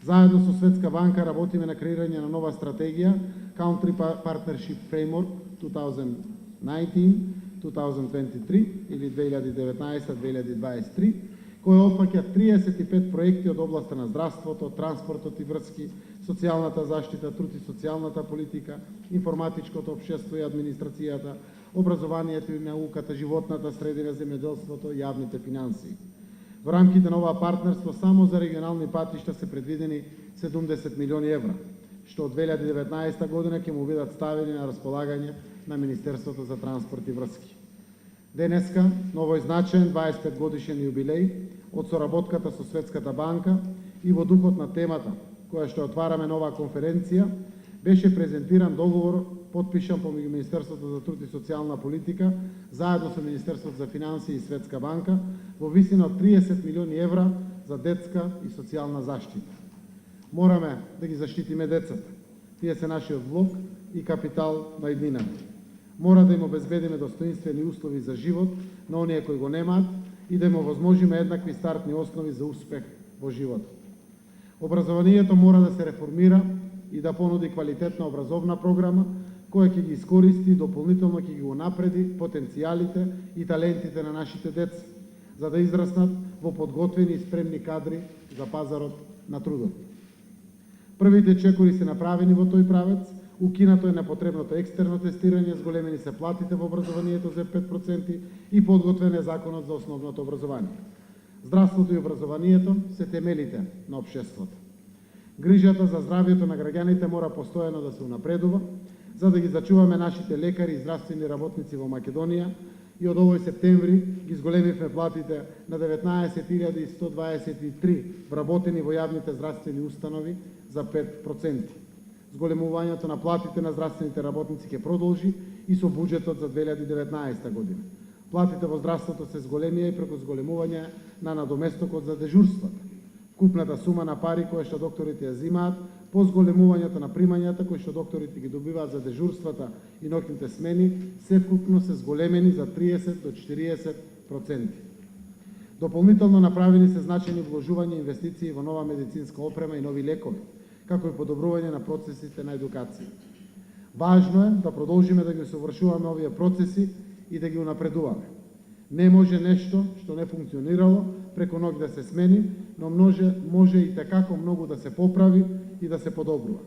Заедно со Светска банка работиме на креирање на нова стратегија Country Partnership Framework 2019-2023 или 2019-2023, која опфаќа 35 проекти од областта на здравството, транспортот и врски, социјалната заштита, труд и социјалната политика, информатичкото општество и администрацијата, образованието и науката, животната средина, земјоделството и јавните финансии. Во рамките на ова партнерство само за регионални патишта се предвидени 70 милиони евра, што од 2019 година ќе му бидат ставени на располагање на Министерството за транспорт и врски. Денеска, на овој значаен 25 годишен јубилеј од соработката со Светската банка и во духот на темата која што отвараме нова конференција, беше презентиран договор потпишан помеѓу Министерството за труд и социјална политика заедно со Министерството за финансии и Светска банка во висина од 30 милиони евра за детска и социјална заштита. Мораме да ги заштитиме децата. Тие се нашиот влог и капитал на иднината. Мора да им обезбедиме достоинствени услови за живот на оние кои го немаат и да им овозможиме еднакви стартни основи за успех во животот. Образованието мора да се реформира и да понуди квалитетна образовна програма која ќе ги искористи и дополнително ќе ги унапреди потенцијалите и талентите на нашите деца, за да израснат во подготвени и спремни кадри за пазарот на трудот. Првите чекори се направени во тој правец, укинато е непотребното екстерно тестирање, зголемени се платите во образованието за 5% и подготвен е законот за основното образование. Здравството и образованието се темелите на општеството. Грижата за здравјето на граѓаните мора постојано да се унапредува, за да ги зачуваме нашите лекари и здравствени работници во Македонија, и од овој септември ги зголемивме платите на 19.123 вработени во јавните здравствени установи за 5%. Зголемувањето на платите на здравствените работници ќе продолжи и со буџетот за 2019 година. Платите во здравството се зголемија и преку зголемување на надоместокот за дежурствата. Купната сума на пари која што докторите ја зимаат по зголемувањето на примањата кои што докторите ги добиваат за дежурствата и ноќните смени, севкупно се зголемени за 30 до 40%. Дополнително направени се значајни вложувања и инвестиции во нова медицинска опрема и нови лекови, како и подобрување на процесите на едукација. Важно е да продолжиме да ги усовршуваме овие процеси и да ги унапредуваме. Не може нешто што не функционирало преку ноќ да се смени, но може и како многу да се поправи и да се подобрува.